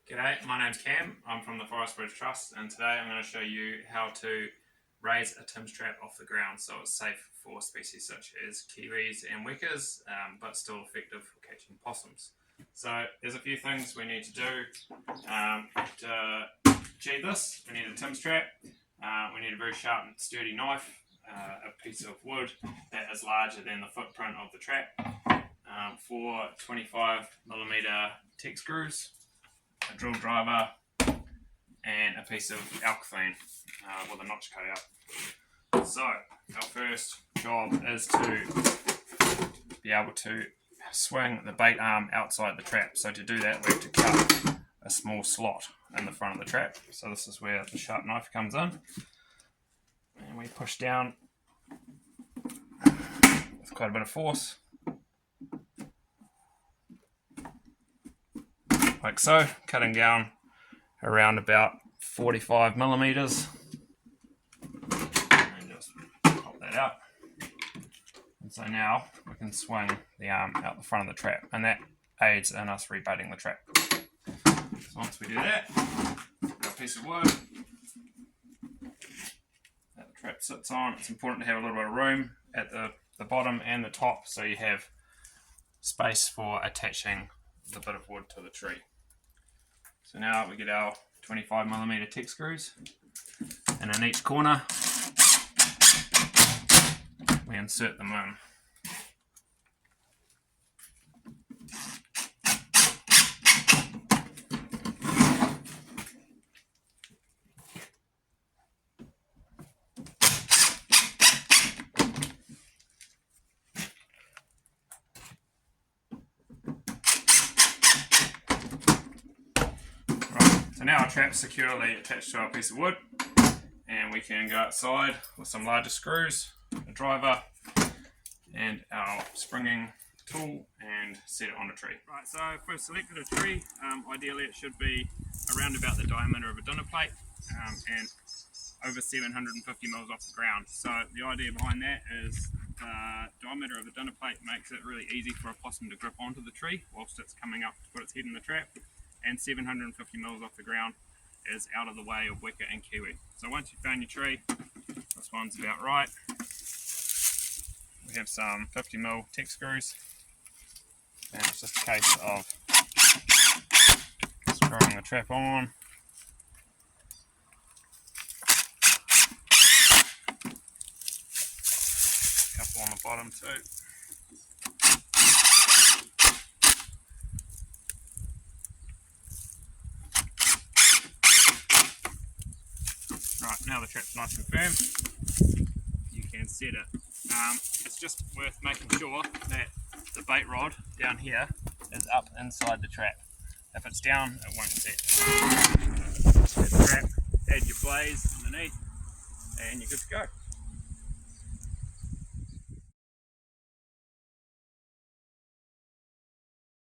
G'day, my name's Cam. I'm from the Forest Bridge Trust, and today I'm going to show you how to raise a Tim's trap off the ground so it's safe for species such as kiwis and wekas, but still effective for catching possums. So there's a few things we need to do to achieve this. We need a Tim's trap, we need a very sharp and sturdy knife, a piece of wood that is larger than the footprint of the trap, 4 25mm Tech screws, a drill driver, and a piece of alkaline with a notch cut out. So our first job is to be able to swing the bait arm outside the trap. So to do that we have to cut a small slot in the front of the trap. So this is where the sharp knife comes in, and we push down with quite a bit of force, like so, cutting down around about 45mm, and just pop that out. And so now we can swing the arm out the front of the trap, and that aids in us rebaiting the trap. So once we do that, got a piece of wood that the trap sits on. It's important to have a little bit of room at the bottom and the top so you have space for attaching the bit of wood to the tree. So now we get our 25mm Tech screws, and in each corner we insert them in. So now our trap's securely attached to our piece of wood, and we can go outside with some larger screws, a driver, and our springing tool and set it on a tree. Right, so if we've selected a tree, ideally it should be around about the diameter of a dinner plate and over 750mm off the ground. So the idea behind that is the diameter of the dinner plate makes it really easy for a possum to grip onto the tree whilst it's coming up to put its head in the trap, and 750mm off the ground is out of the way of weka and kiwi. So once you've found your tree, this one's about right. We have some 50mm Tech screws, and it's just a case of screwing the trap on. A couple on the bottom too. Right, now the trap's nice and firm, you can set it. It's just worth making sure that the bait rod down here is up inside the trap. If it's down, it won't set. Set the trap, add your blaze underneath, and you're good to go.